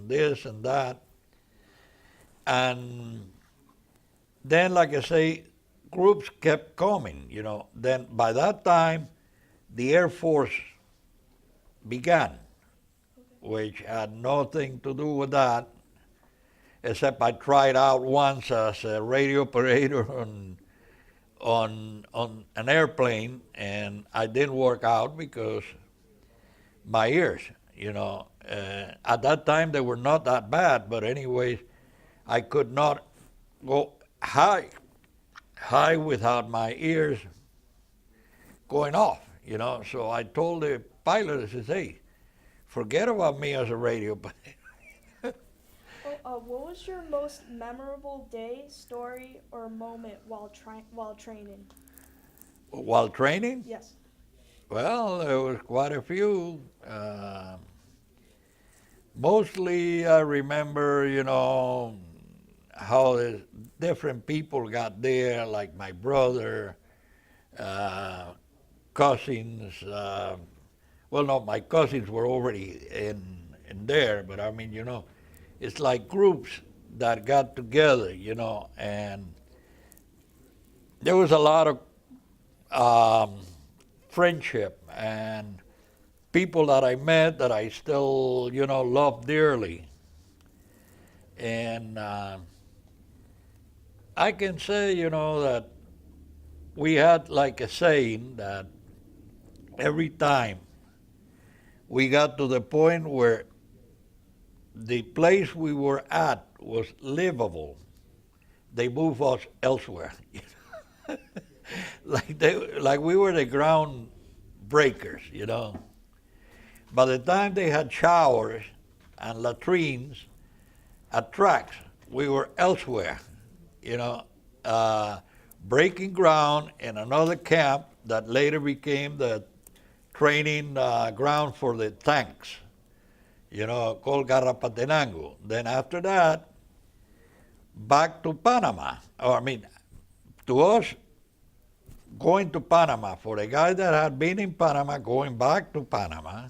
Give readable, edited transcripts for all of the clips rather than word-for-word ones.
and this and that. And then, like I say, groups kept coming, you know. Then by that time, the Air Force began, which had nothing to do with that, except I tried out once as a radio operator on an airplane, and I didn't work out because my ears, you know. At that time, they were not that bad, but anyways, I could not go high without my ears going off, you know. So I told the pilot, I said, hey, forget about me as a radio operator. What was your most memorable day, story, or moment while training? While training? Yes. Well, there was quite a few. Mostly I remember, you know, how the different people got there, like my brother, cousins. Well, no, my cousins were already in there, but I mean, you know, it's like groups that got together, you know, and there was a lot of friendship and people that I met that I still, you know, love dearly. And I can say, you know, that we had like a saying that every time we got to the point where the place we were at was livable, they moved us elsewhere. Like we were the ground breakers, you know. By the time they had showers and latrines at tracks, we were elsewhere, you know, breaking ground in another camp that later became the training ground for the tanks, you know, called Garrapatenango. Then after that, back to Panama. Or I mean, to us, going to Panama, for the guy that had been in Panama, going back to Panama.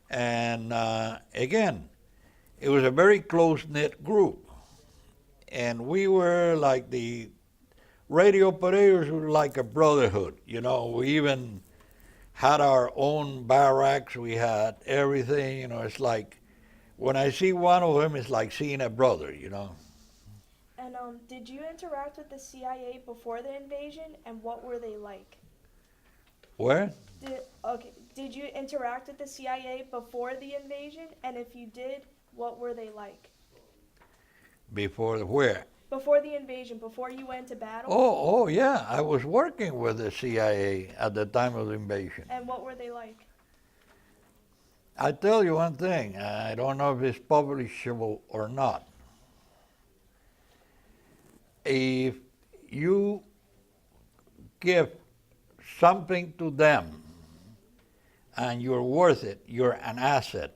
And again, it was a very close-knit group. And we were like the radio operators were like a brotherhood. You know, we even had our own barracks. We had everything. You know, it's like when I see one of them, it's like seeing a brother, you know. And did you interact with the CIA before the invasion, and what were they like? Where? Did you interact with the CIA before the invasion, and if you did, what were they like? Before where? Before the invasion, before you went to battle? Oh, yeah. I was working with the CIA at the time of the invasion. And what were they like? I tell you one thing. I don't know if it's publishable or not. If you give something to them and you're worth it, you're an asset.